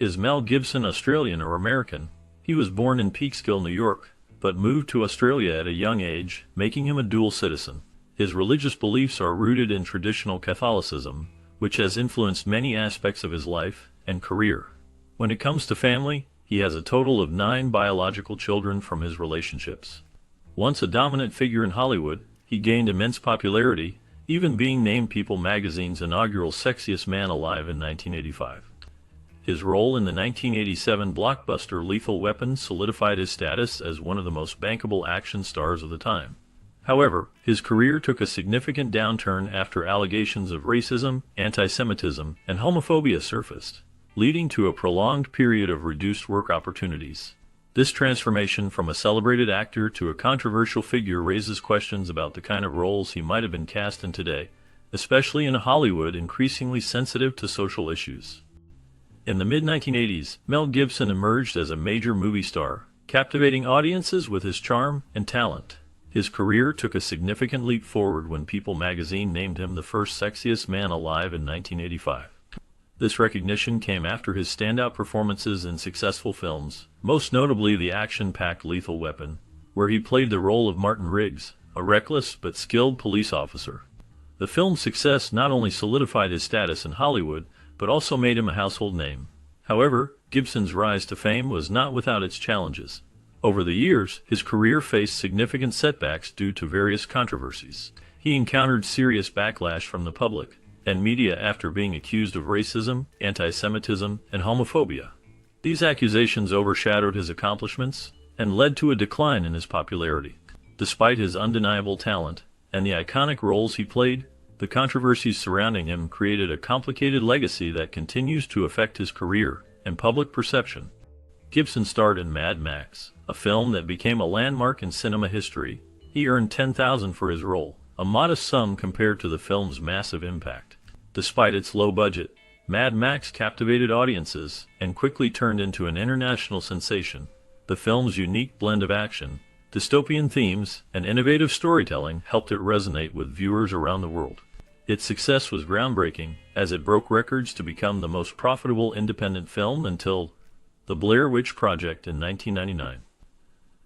Is Mel Gibson Australian or American? He was born in Peekskill, New York, but moved to Australia at a young age, making him a dual citizen. His religious beliefs are rooted in traditional Catholicism, which has influenced many aspects of his life and career. When it comes to family, he has a total of 9 biological children from his relationships. Once a dominant figure in Hollywood, he gained immense popularity, even being named People magazine's inaugural Sexiest Man Alive in 1985. His role in the 1987 blockbuster Lethal Weapon solidified his status as one of the most bankable action stars of the time. However, his career took a significant downturn after allegations of racism, anti-Semitism, and homophobia surfaced, leading to a prolonged period of reduced work opportunities. This transformation from a celebrated actor to a controversial figure raises questions about the kind of roles he might have been cast in today, especially in a Hollywood increasingly sensitive to social issues. In the mid-1980s, Mel Gibson emerged as a major movie star, captivating audiences with his charm and talent. His career took a significant leap forward when People magazine named him the first sexiest man alive in 1985. This recognition came after his standout performances in successful films, most notably the action-packed Lethal Weapon, where he played the role of Martin Riggs, a reckless but skilled police officer. The film's success not only solidified his status in Hollywood, but also made him a household name. However, Gibson's rise to fame was not without its challenges. Over the years, his career faced significant setbacks due to various controversies. He encountered serious backlash from the public and media after being accused of racism, anti-Semitism, and homophobia. These accusations overshadowed his accomplishments and led to a decline in his popularity. Despite his undeniable talent and the iconic roles he played, the controversies surrounding him created a complicated legacy that continues to affect his career and public perception. Gibson starred in Mad Max, a film that became a landmark in cinema history. He earned $10,000 for his role, a modest sum compared to the film's massive impact. Despite its low budget, Mad Max captivated audiences and quickly turned into an international sensation. The film's unique blend of action, dystopian themes, and innovative storytelling helped it resonate with viewers around the world. Its success was groundbreaking, as it broke records to become the most profitable independent film until The Blair Witch Project in 1999.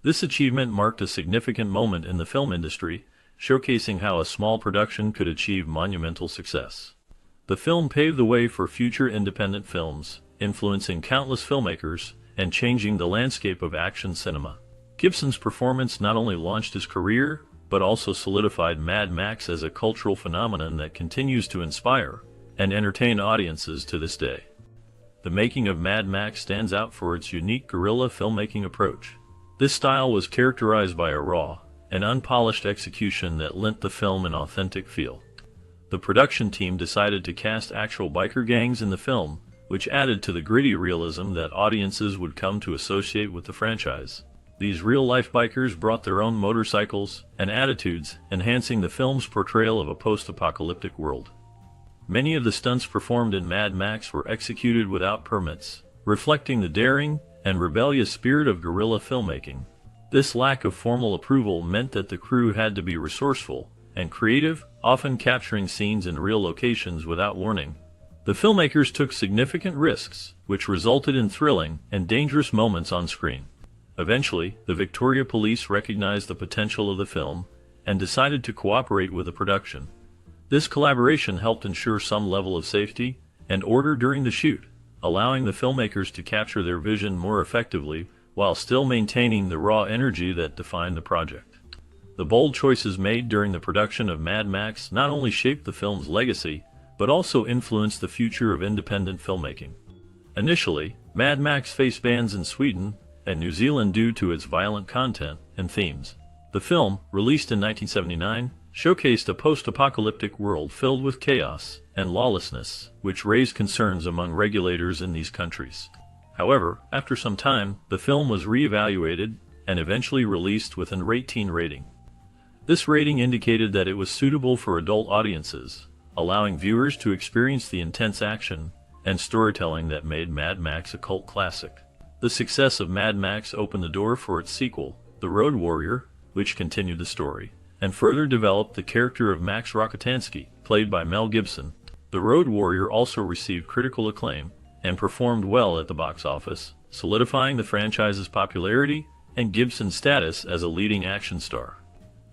This achievement marked a significant moment in the film industry, showcasing how a small production could achieve monumental success. The film paved the way for future independent films, influencing countless filmmakers and changing the landscape of action cinema. Gibson's performance not only launched his career, but also solidified Mad Max as a cultural phenomenon that continues to inspire and entertain audiences to this day. The making of Mad Max stands out for its unique guerrilla filmmaking approach. This style was characterized by a raw and unpolished execution that lent the film an authentic feel. The production team decided to cast actual biker gangs in the film, which added to the gritty realism that audiences would come to associate with the franchise. These real-life bikers brought their own motorcycles and attitudes, enhancing the film's portrayal of a post-apocalyptic world. Many of the stunts performed in Mad Max were executed without permits, reflecting the daring and rebellious spirit of guerrilla filmmaking. This lack of formal approval meant that the crew had to be resourceful and creative, often capturing scenes in real locations without warning. The filmmakers took significant risks, which resulted in thrilling and dangerous moments on screen. Eventually, the Victoria Police recognized the potential of the film and decided to cooperate with the production. This collaboration helped ensure some level of safety and order during the shoot, allowing the filmmakers to capture their vision more effectively while still maintaining the raw energy that defined the project. The bold choices made during the production of Mad Max not only shaped the film's legacy, but also influenced the future of independent filmmaking. Initially, Mad Max faced bans in Sweden and New Zealand due to its violent content and themes. The film, released in 1979, showcased a post-apocalyptic world filled with chaos and lawlessness, which raised concerns among regulators in these countries. However, after some time, the film was re-evaluated and eventually released with an 18 rating. This rating indicated that it was suitable for adult audiences, allowing viewers to experience the intense action and storytelling that made Mad Max a cult classic. The success of Mad Max opened the door for its sequel, The Road Warrior, which continued the story and further developed the character of Max Rokitansky, played by Mel Gibson. The Road Warrior also received critical acclaim and performed well at the box office, solidifying the franchise's popularity and Gibson's status as a leading action star.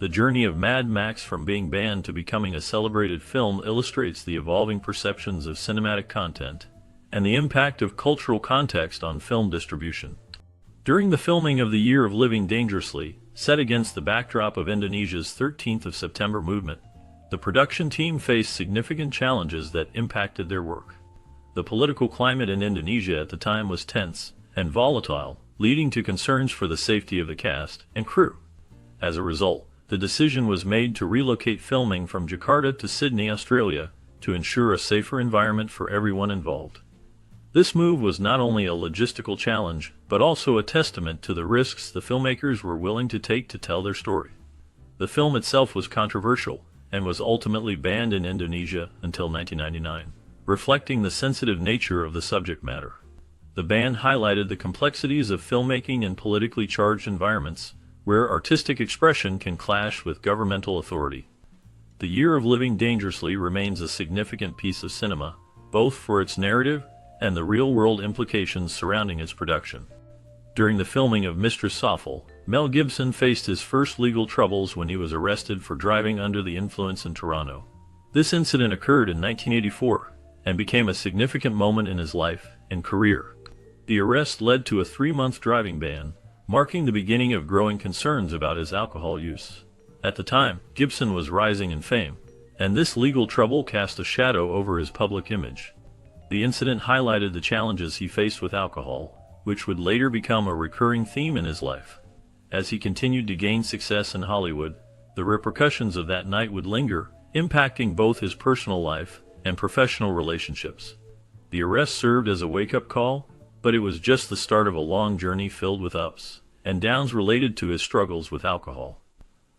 The journey of Mad Max from being banned to becoming a celebrated film illustrates the evolving perceptions of cinematic content and the impact of cultural context on film distribution. During the filming of The Year of Living Dangerously, set against the backdrop of Indonesia's 13th of September movement, the production team faced significant challenges that impacted their work. The political climate in Indonesia at the time was tense and volatile, leading to concerns for the safety of the cast and crew. As a result, the decision was made to relocate filming from Jakarta to Sydney, Australia, to ensure a safer environment for everyone involved. This move was not only a logistical challenge, but also a testament to the risks the filmmakers were willing to take to tell their story. The film itself was controversial, and was ultimately banned in Indonesia until 1999, reflecting the sensitive nature of the subject matter. The ban highlighted the complexities of filmmaking in politically charged environments, where artistic expression can clash with governmental authority. The Year of Living Dangerously remains a significant piece of cinema, both for its narrative and the real-world implications surrounding its production. During the filming of Mistress Sawful, Mel Gibson faced his first legal troubles when he was arrested for driving under the influence in Toronto. This incident occurred in 1984 and became a significant moment in his life and career. The arrest led to a 3-month driving ban, marking the beginning of growing concerns about his alcohol use. At the time, Gibson was rising in fame, and this legal trouble cast a shadow over his public image. The incident highlighted the challenges he faced with alcohol, which would later become a recurring theme in his life. As he continued to gain success in Hollywood, the repercussions of that night would linger, impacting both his personal life and professional relationships. The arrest served as a wake-up call, but it was just the start of a long journey filled with ups and downs related to his struggles with alcohol.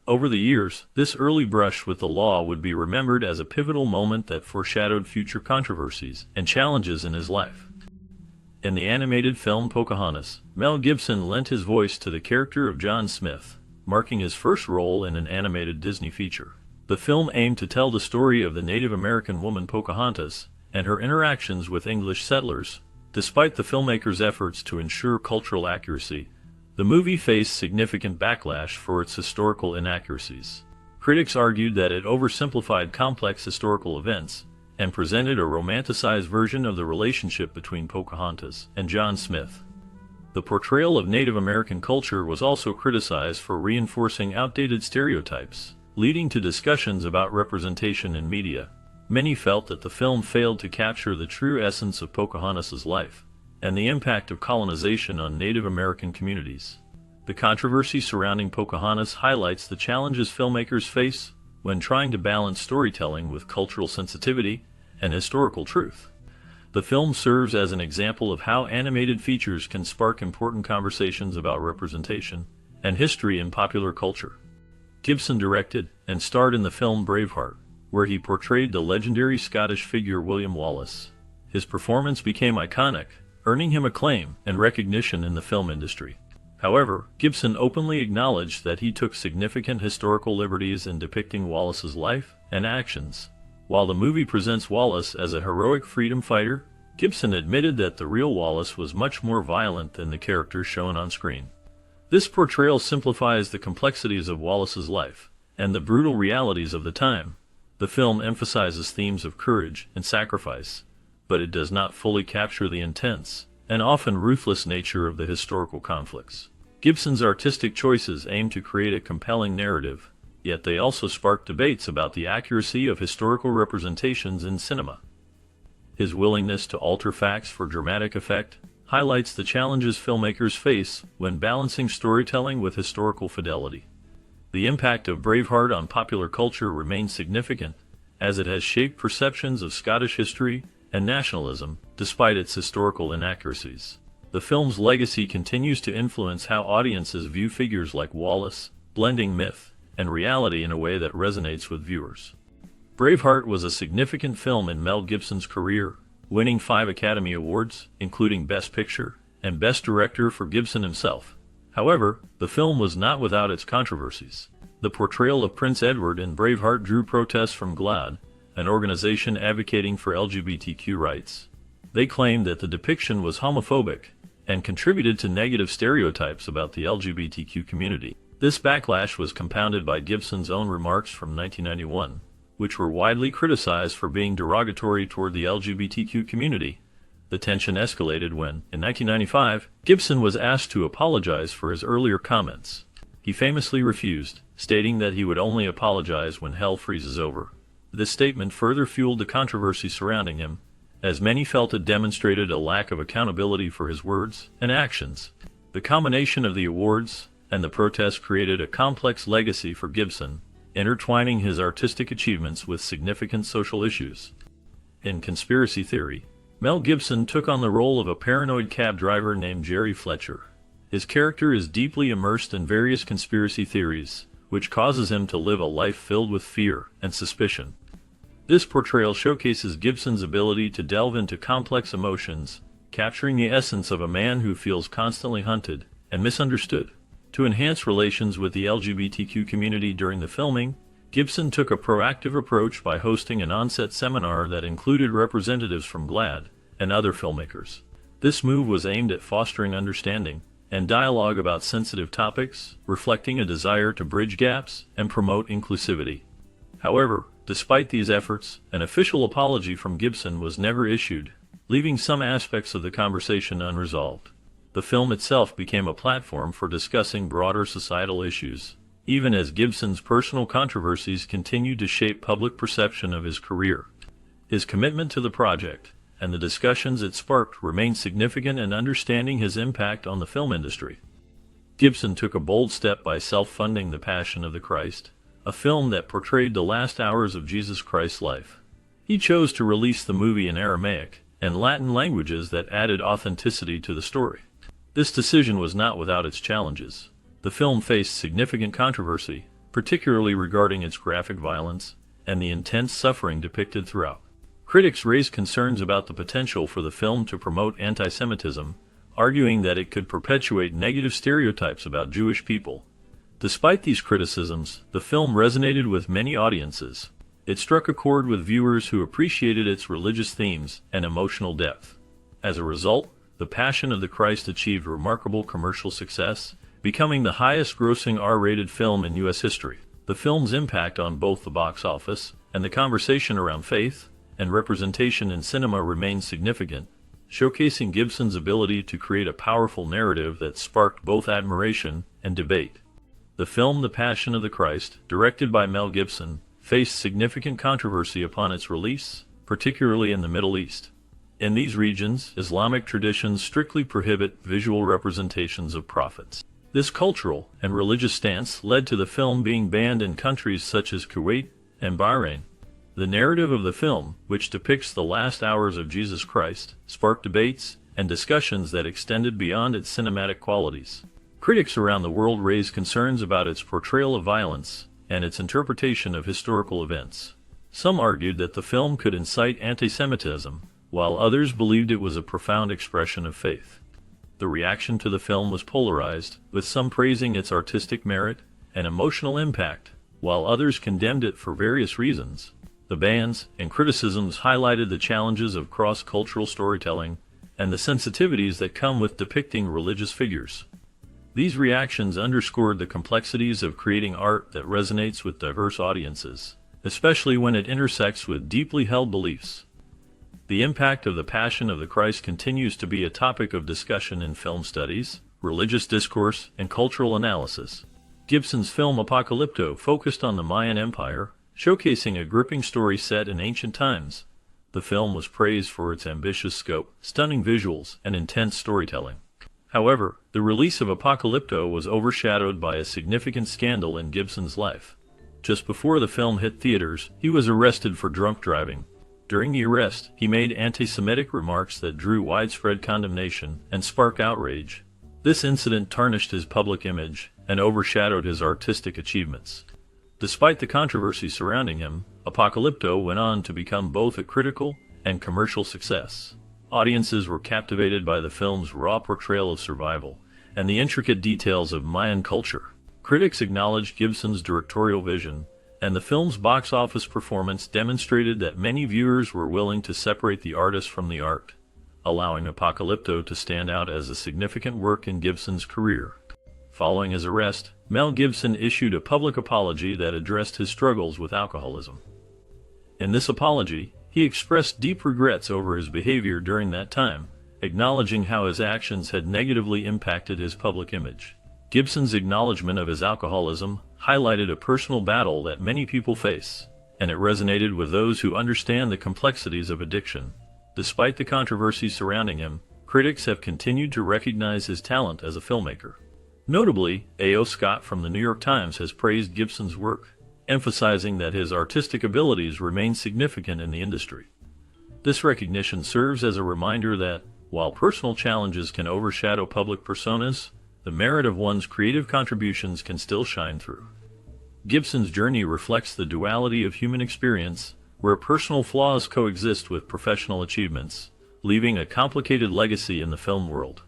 Over the years, this early brush with the law would be remembered as a pivotal moment that foreshadowed future controversies and challenges in his life. In the animated film Pocahontas, Mel Gibson lent his voice to the character of John Smith, marking his first role in an animated Disney feature. The film aimed to tell the story of the Native American woman Pocahontas and her interactions with English settlers. Despite the filmmaker's efforts to ensure cultural accuracy, the movie faced significant backlash for its historical inaccuracies. Critics argued that it oversimplified complex historical events and presented a romanticized version of the relationship between Pocahontas and John Smith. The portrayal of Native American culture was also criticized for reinforcing outdated stereotypes, leading to discussions about representation in media. Many felt that the film failed to capture the true essence of Pocahontas' life and the impact of colonization on Native American communities. The controversy surrounding Pocahontas highlights the challenges filmmakers face when trying to balance storytelling with cultural sensitivity and historical truth. The film serves as an example of how animated features can spark important conversations about representation and history in popular culture. Gibson directed and starred in the film Braveheart, where he portrayed the legendary Scottish figure William Wallace. His performance became iconic, earning him acclaim and recognition in the film industry. However, Gibson openly acknowledged that he took significant historical liberties in depicting Wallace's life and actions. While the movie presents Wallace as a heroic freedom fighter, Gibson admitted that the real Wallace was much more violent than the character shown on screen. This portrayal simplifies the complexities of Wallace's life and the brutal realities of the time. The film emphasizes themes of courage and sacrifice, but it does not fully capture the intense and often ruthless nature of the historical conflicts. Gibson's artistic choices aim to create a compelling narrative, yet they also spark debates about the accuracy of historical representations in cinema. His willingness to alter facts for dramatic effect highlights the challenges filmmakers face when balancing storytelling with historical fidelity. The impact of Braveheart on popular culture remains significant, as it has shaped perceptions of Scottish history and nationalism, despite its historical inaccuracies. The film's legacy continues to influence how audiences view figures like Wallace, blending myth and reality in a way that resonates with viewers. Braveheart was a significant film in Mel Gibson's career, winning 5 Academy Awards, including Best Picture and Best Director for Gibson himself. However, the film was not without its controversies. The portrayal of Prince Edward in Braveheart drew protests from GLAAD, an organization advocating for LGBTQ rights. They claimed that the depiction was homophobic and contributed to negative stereotypes about the LGBTQ community. This backlash was compounded by Gibson's own remarks from 1991, which were widely criticized for being derogatory toward the LGBTQ community. The tension escalated when, in 1995, Gibson was asked to apologize for his earlier comments. He famously refused, stating that he would only apologize when hell freezes over. This statement further fueled the controversy surrounding him, as many felt it demonstrated a lack of accountability for his words and actions. The combination of the awards and the protests created a complex legacy for Gibson, intertwining his artistic achievements with significant social issues. In conspiracy theory, Mel Gibson took on the role of a paranoid cab driver named Jerry Fletcher. His character is deeply immersed in various conspiracy theories, which causes him to live a life filled with fear and suspicion. This portrayal showcases Gibson's ability to delve into complex emotions, capturing the essence of a man who feels constantly hunted and misunderstood. To enhance relations with the LGBTQ community during the filming, Gibson took a proactive approach by hosting an on-set seminar that included representatives from GLAAD and other filmmakers. This move was aimed at fostering understanding and dialogue about sensitive topics, reflecting a desire to bridge gaps and promote inclusivity. However, despite these efforts, an official apology from Gibson was never issued, leaving some aspects of the conversation unresolved. The film itself became a platform for discussing broader societal issues, even as Gibson's personal controversies continued to shape public perception of his career. His commitment to the project and the discussions it sparked remain significant in understanding his impact on the film industry. Gibson took a bold step by self-funding The Passion of the Christ, a film that portrayed the last hours of Jesus Christ's life. He chose to release the movie in Aramaic and Latin languages that added authenticity to the story. This decision was not without its challenges. The film faced significant controversy, particularly regarding its graphic violence and the intense suffering depicted throughout. Critics raised concerns about the potential for the film to promote anti-Semitism, arguing that it could perpetuate negative stereotypes about Jewish people. Despite these criticisms, the film resonated with many audiences. It struck a chord with viewers who appreciated its religious themes and emotional depth. As a result, The Passion of the Christ achieved remarkable commercial success, becoming the highest-grossing R-rated film in U.S. history. The film's impact on both the box office and the conversation around faith and representation in cinema remains significant, showcasing Gibson's ability to create a powerful narrative that sparked both admiration and debate. The film The Passion of the Christ, directed by Mel Gibson, faced significant controversy upon its release, particularly in the Middle East. In these regions, Islamic traditions strictly prohibit visual representations of prophets. This cultural and religious stance led to the film being banned in countries such as Kuwait and Bahrain. The narrative of the film, which depicts the last hours of Jesus Christ, sparked debates and discussions that extended beyond its cinematic qualities. Critics around the world raised concerns about its portrayal of violence and its interpretation of historical events. Some argued that the film could incite anti-Semitism, while others believed it was a profound expression of faith. The reaction to the film was polarized, with some praising its artistic merit and emotional impact, while others condemned it for various reasons. The bans and criticisms highlighted the challenges of cross-cultural storytelling and the sensitivities that come with depicting religious figures. These reactions underscored the complexities of creating art that resonates with diverse audiences, especially when it intersects with deeply held beliefs. The impact of The Passion of the Christ continues to be a topic of discussion in film studies, religious discourse, and cultural analysis. Gibson's film Apocalypto focused on the Mayan Empire, showcasing a gripping story set in ancient times. The film was praised for its ambitious scope, stunning visuals, and intense storytelling. However, the release of Apocalypto was overshadowed by a significant scandal in Gibson's life. Just before the film hit theaters, he was arrested for drunk driving. During the arrest, he made anti-Semitic remarks that drew widespread condemnation and sparked outrage. This incident tarnished his public image and overshadowed his artistic achievements. Despite the controversy surrounding him, Apocalypto went on to become both a critical and commercial success. Audiences were captivated by the film's raw portrayal of survival and the intricate details of Mayan culture. Critics acknowledged Gibson's directorial vision, and the film's box office performance demonstrated that many viewers were willing to separate the artist from the art. allowing Apocalypto to stand out as a significant work in Gibson's career. Following his arrest, Mel Gibson issued a public apology that addressed his struggles with alcoholism. In this apology, he expressed deep regrets over his behavior during that time, acknowledging how his actions had negatively impacted his public image. Gibson's acknowledgement of his alcoholism highlighted a personal battle that many people face, and it resonated with those who understand the complexities of addiction. Despite the controversy surrounding him, critics have continued to recognize his talent as a filmmaker. Notably, A.O. Scott from the New York Times has praised Gibson's work, emphasizing that his artistic abilities remain significant in the industry. This recognition serves as a reminder that, while personal challenges can overshadow public personas, the merit of one's creative contributions can still shine through. Gibson's journey reflects the duality of human experience, where personal flaws coexist with professional achievements, leaving a complicated legacy in the film world.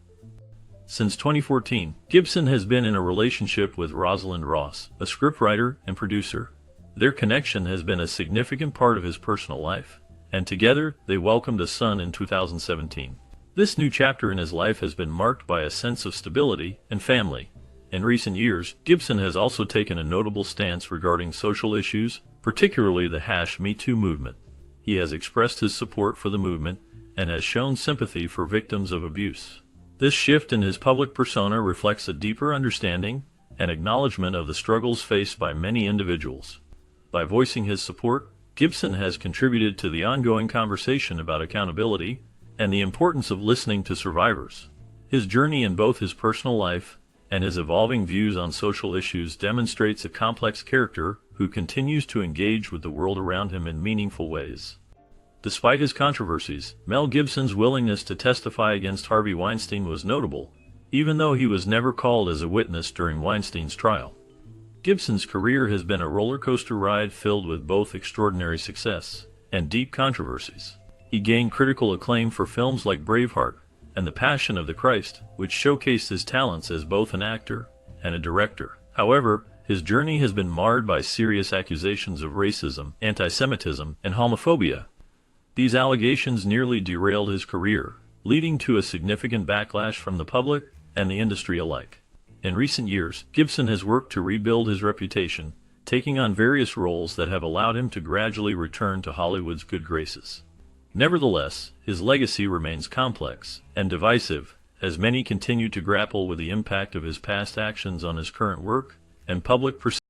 Since 2014, Gibson has been in a relationship with Rosalind Ross, a scriptwriter and producer. Their connection has been a significant part of his personal life, and together they welcomed a son in 2017. This new chapter in his life has been marked by a sense of stability and family. In recent years, Gibson has also taken a notable stance regarding social issues, particularly the #MeToo movement. He has expressed his support for the movement and has shown sympathy for victims of abuse. This shift in his public persona reflects a deeper understanding and acknowledgement of the struggles faced by many individuals. By voicing his support, Gibson has contributed to the ongoing conversation about accountability and the importance of listening to survivors. His journey in both his personal life and his evolving views on social issues demonstrates a complex character who continues to engage with the world around him in meaningful ways. Despite his controversies, Mel Gibson's willingness to testify against Harvey Weinstein was notable, even though he was never called as a witness during Weinstein's trial. Gibson's career has been a roller coaster ride filled with both extraordinary success and deep controversies. He gained critical acclaim for films like Braveheart and The Passion of the Christ, which showcased his talents as both an actor and a director. However, his journey has been marred by serious accusations of racism, anti-Semitism, and homophobia. These allegations nearly derailed his career, leading to a significant backlash from the public and the industry alike. In recent years, Gibson has worked to rebuild his reputation, taking on various roles that have allowed him to gradually return to Hollywood's good graces. Nevertheless, his legacy remains complex and divisive, as many continue to grapple with the impact of his past actions on his current work and public perception.